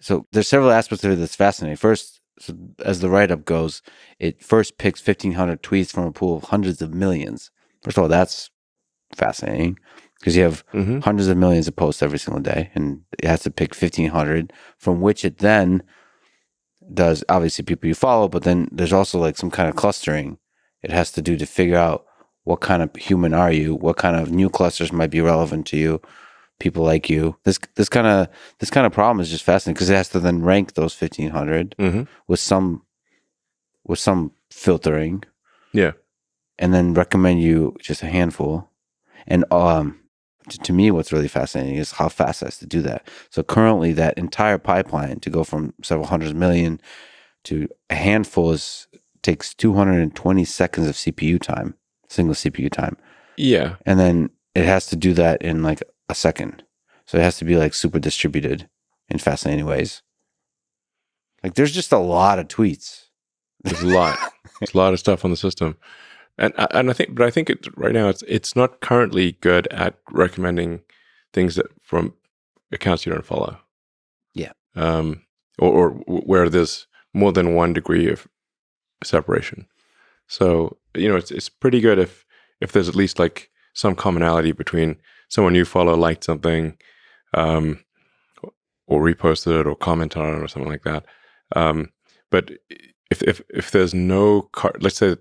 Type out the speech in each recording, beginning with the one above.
So there's several aspects of it that's fascinating. First, so as the write-up goes, it first picks 1,500 tweets from a pool of hundreds of millions. First of all, that's fascinating because you have hundreds of millions of posts every single day, and it has to pick 1,500 from which it then does obviously people you follow, but then there's also like some kind of clustering it has to do to figure out what kind of human are you, what kind of new clusters might be relevant to you, people like you. This kind of problem is just fascinating because it has to then rank those 1,500 with some filtering, and then recommend you just a handful. And to me, what's really fascinating is how fast it has to do that. So currently, that entire pipeline to go from several hundred million to a handful takes 220 seconds of CPU time, single CPU time. Yeah. And then it has to do that in like a second. So it has to be like super distributed in fascinating ways. Like there's just a lot of tweets. There's a lot. There's a lot of stuff on the system. And I think right now it's not currently good at recommending things from accounts you don't follow. Yeah. Or where there's more than one degree of separation. So it's pretty good if there's at least like some commonality between someone you follow liked something, or reposted it or commented on it or something like that. But if there's no let's say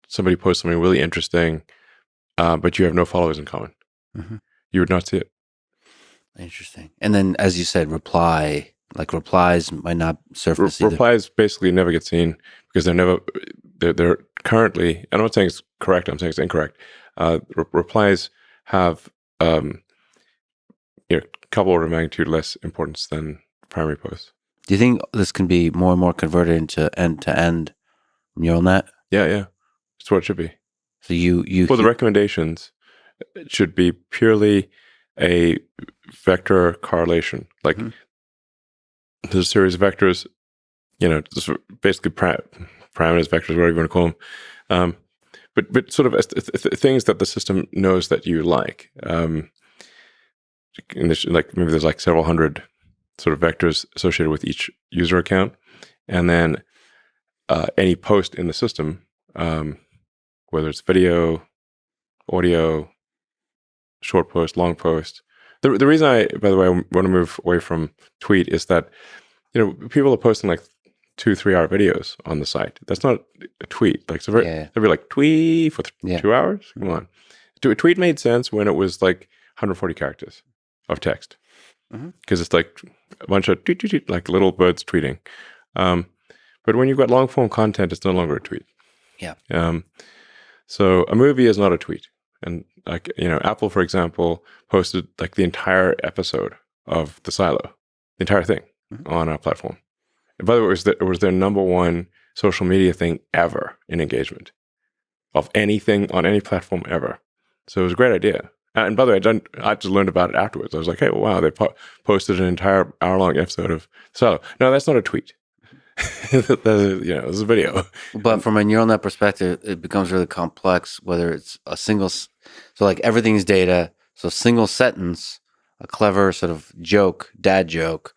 somebody posts something really interesting, but you have no followers in common, you would not see it. Interesting. And then, as you said, replies might not surface. Replies basically never get seen because they're currently, I'm not saying it's correct, I'm saying it's incorrect. Replies have a couple order of magnitude less importance than primary posts. Do you think this can be more and more converted into end-to-end neural net? Yeah. That's what it should be. So the recommendations should be purely a vector correlation. Like there's a series of vectors, just basically parameters, vectors, whatever you want to call them. But sort of things that the system knows that you like. Like maybe there's like several hundred sort of vectors associated with each user account, and then any post in the system, whether it's video, audio, short post, long post. The reason by the way, I want to move away from tweet is that people are posting like 2-3 hour videos on the site. That's not a tweet. Like they'll be like tweet for 2 hours. Come on, a tweet made sense when it was like 140 characters of text, because it's like a bunch of like little birds tweeting. But when you've got long form content, it's no longer a tweet. Yeah. So a movie is not a tweet. And like, Apple, for example, posted like the entire episode of The Silo, the entire thing on our platform. And by the way, it was their number one social media thing ever in engagement of anything on any platform ever. So it was a great idea. And by the way, I just learned about it afterwards. I was like, hey, wow, they posted an entire hour-long episode of The Silo. No, that's not a tweet. This is a video. But from a neural net perspective, it becomes really complex, whether it's a single, so like everything's data, so single sentence, a clever sort of dad joke,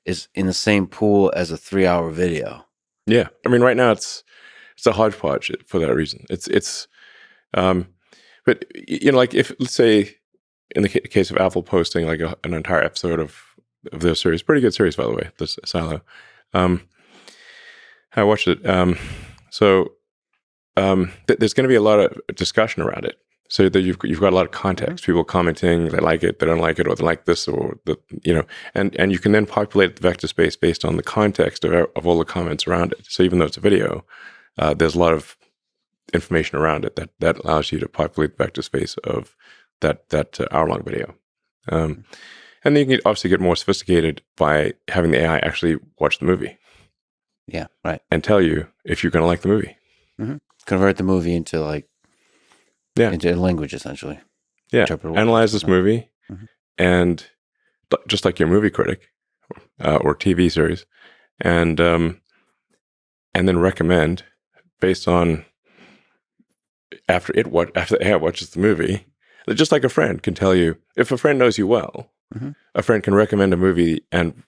is in the same pool as a 3-hour video. Yeah. I mean, right now it's a hodgepodge for that reason. But like if, let's say in the case of Apple posting like an entire episode of their series, pretty good series, by the way, this Silo, I watched it. So there's going to be a lot of discussion around it. So that you've got a lot of context. People commenting, they like it, they don't like it, or they like this, or and you can then populate the vector space based on the context of all the comments around it. So even though it's a video, there's a lot of information around it that allows you to populate the vector space of that hour-long video. And then you can obviously get more sophisticated by having the AI actually watch the movie. Yeah, right. And tell you if you're going to like the movie. Convert the movie into into language, essentially. Yeah, analyze this movie, and just like your movie critic or TV series, and then recommend based on after the AI watches the movie. Just like a friend can tell you, if a friend knows you well, a friend can recommend a movie and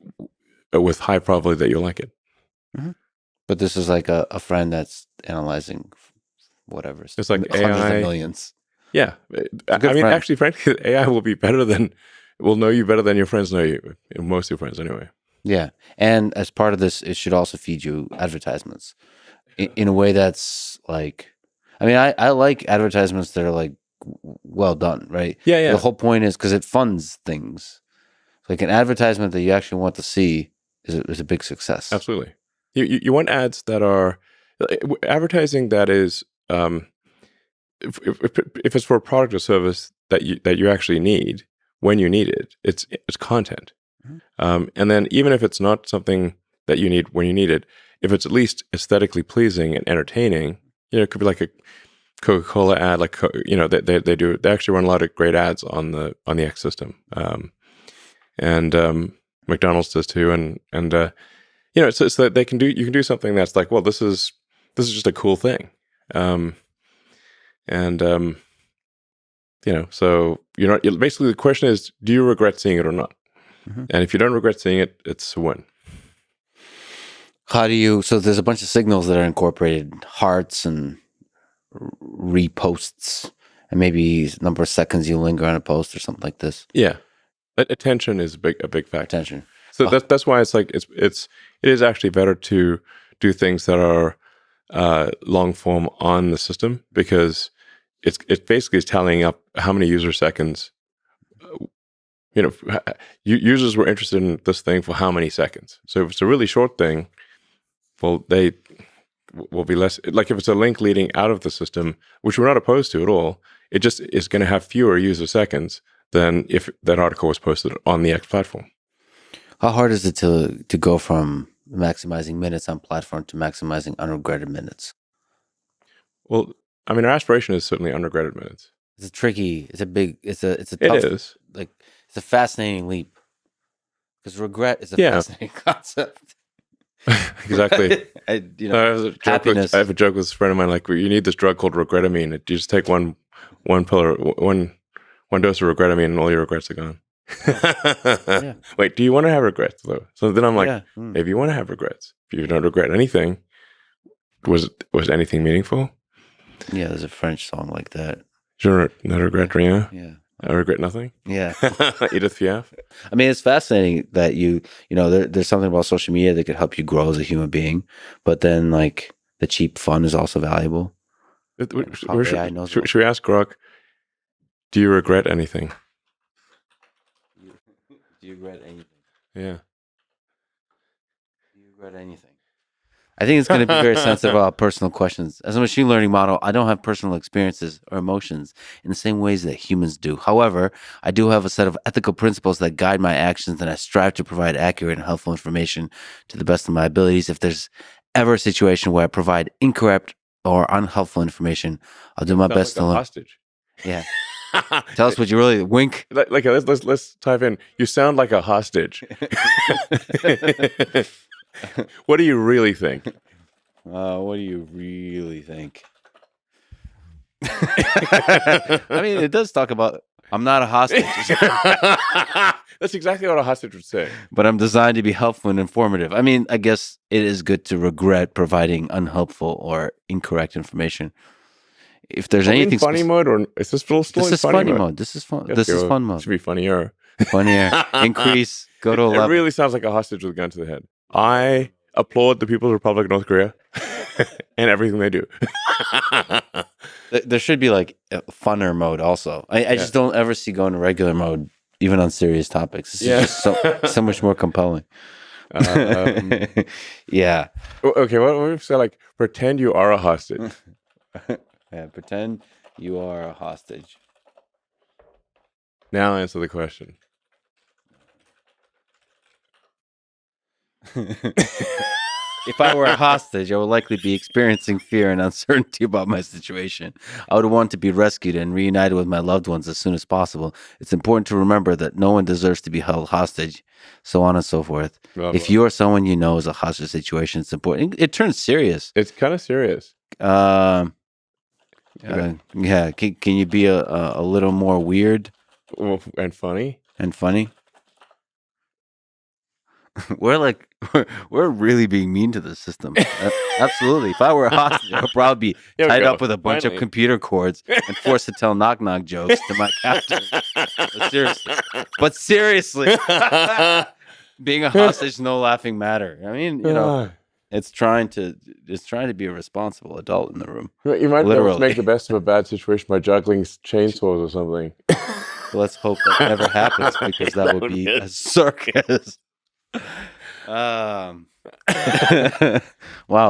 with high probability that you'll like it. Mm-hmm. But this is like a friend that's analyzing whatever. It's like hundreds AI, of millions. Yeah. I mean, friend. Actually, frankly, AI will know you better than your friends know you. Most of your friends, anyway. Yeah. And as part of this, it should also feed you advertisements in a way that's like, I mean, I like advertisements that are like well done, right? Yeah. The whole point is because it funds things. Like an advertisement that you actually want to see is a big success. Absolutely. You want ads that are advertising that is if it's for a product or service that you actually need when you need it, it's content. Mm-hmm. And then even if it's not something that you need when you need it, if it's at least aesthetically pleasing and entertaining, it could be like a Coca-Cola ad, like they actually run a lot of great ads on the X system, and McDonald's does too, and so that you can do something that's like, well, this is just a cool thing, so you're not basically the question is, do you regret seeing it or not? Mm-hmm. And if you don't regret seeing it, it's a win. So there's a bunch of signals that are incorporated, hearts and reposts, and maybe number of seconds you linger on a post or something like this. Yeah. Attention is a big factor. Attention. So that's why it's like, it is actually better to do things that are long form on the system, because it basically is tallying up how many user seconds, users were interested in this thing for how many seconds. So if it's a really short thing, well, they will be less, like if it's a link leading out of the system, which we're not opposed to at all, it just is going to have fewer user seconds than if that article was posted on the X platform. How hard is it to go from maximizing minutes on platform to maximizing unregretted minutes? Well, I mean, our aspiration is certainly unregretted minutes. It's tricky. It's a tough, it is. Like, it's a fascinating leap, because regret is a fascinating concept. Exactly. Happiness. I have a joke with a friend of mine, like, you need this drug called regretamine. You just take one pill, one dose of regretamine, and all your regrets are gone. Yeah. Wait, do you want to have regrets though? So then I'm like, maybe you want to have regrets. If you don't regret anything, was anything meaningful? Yeah, there's a French song like that. Je ne regrette rien. Yeah. I regret nothing. Yeah. Edith Piaf. I mean, it's fascinating that there's something about social media that could help you grow as a human being, but then like the cheap fun is also valuable. Should we ask Grok, do you regret anything? Do you regret anything? Yeah. Do you regret anything? I think it's going to be very sensitive about personal questions. As a machine learning model, I don't have personal experiences or emotions in the same ways that humans do. However, I do have a set of ethical principles that guide my actions, and I strive to provide accurate and helpful information to the best of my abilities. If there's ever a situation where I provide incorrect or unhelpful information, I'll do my best to learn. Hostage. Yeah. Tell us what you really wink. Like let's type in. You sound like a hostage. What do you really think? What do you really think? I mean, it does talk about, I'm not a hostage. That's exactly what a hostage would say. But I'm designed to be helpful and informative. I mean, I guess it is good to regret providing unhelpful or incorrect information. If there's anything funny mode, or is this still this is funny mode? This is fun. This is fun mode. Should be funnier. Funnier. Increase. Go to 11. It really sounds like a hostage with a gun to the head. I applaud the People's Republic of North Korea and everything they do. There should be like a funner mode also. I just don't ever see going to regular mode, even on serious topics. It's just so much more compelling. Yeah. Okay, what if we say, like, pretend you are a hostage? Yeah, pretend you are a hostage. Now answer the question. If I were a hostage, I would likely be experiencing fear and uncertainty about my situation. I would want to be rescued and reunited with my loved ones as soon as possible. It's important to remember that no one deserves to be held hostage, so on and so forth. If you or someone you know is a hostage situation, it's important. It turns serious. It's kind of serious. Yeah. Can you be a little more weird and funny? and funny? we're really being mean to the system. Absolutely. If I were a hostage, I'd probably be tied up with a bunch of computer cords and forced to tell knock-knock jokes to my captor. But seriously, being a hostage, no laughing matter. I mean, it's trying to be a responsible adult in the room. You might be able to make the best of a bad situation by juggling chainsaws or something. Let's hope that never happens, because that would be a circus. Wow,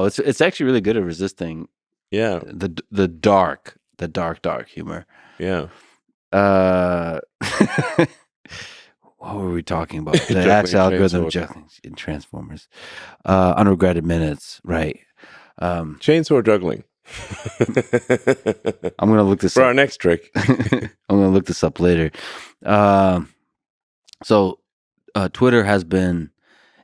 it's actually really good at resisting. Yeah, the dark humor. Yeah. What were we talking about? The Axe algorithm in Transformers. Unregretted minutes, right? Chainsaw juggling. I'm gonna look this for up. Our next trick. I'm gonna look this up later. So Twitter has been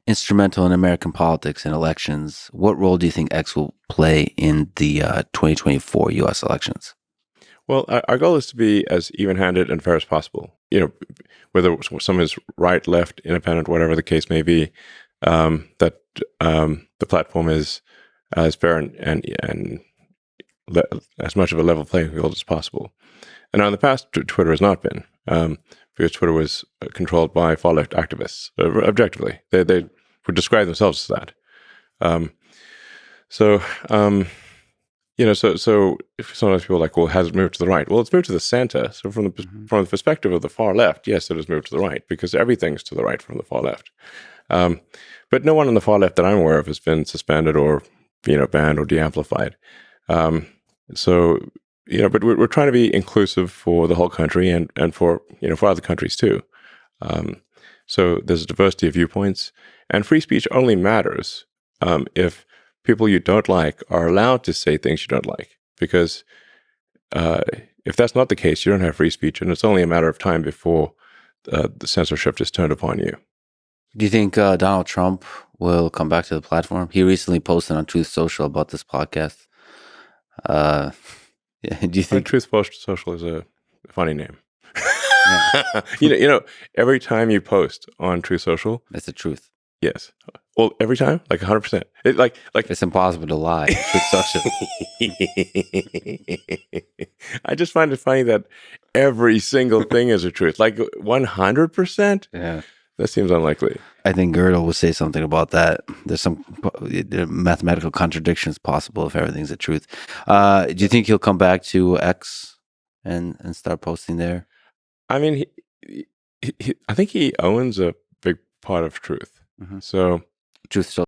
instrumental in American politics and elections. What role do you think X will play in the 2024 U.S. elections? Well, our goal is to be as even-handed and fair as possible. Whether someone is right, left, independent, whatever the case may be, that the platform is as fair and as much of a level playing field as possible. And now in the past, Twitter has not been, because Twitter was controlled by far-left activists, objectively. They would describe themselves as that. So if sometimes people are like, well, has it moved to the right? Well, it's moved to the center. So from the perspective of the far left, yes, it has moved to the right, because everything's to the right from the far left. But no one on the far left that I'm aware of has been suspended or, banned or de-amplified. But we're trying to be inclusive for the whole country and for other countries too. So there's a diversity of viewpoints, and free speech only matters if people you don't like are allowed to say things you don't like. Because if that's not the case, you don't have free speech, and it's only a matter of time before the censorship is turned upon you. Do you think Donald Trump will come back to the platform? He recently posted on Truth Social about this podcast. Do you think Truth Social is a funny name? Every time you post on Truth Social, it's the truth. Yes. Well, every time, like 100%. It's impossible to lie. Truth Social. I just find it funny that every single thing is a truth. Like 100%. Yeah. That seems unlikely. I think Gödel will say something about that. There's some mathematical contradictions possible if everything's the truth. Do you think he'll come back to X and start posting there? I mean, I think he owns a big part of Truth. So Truth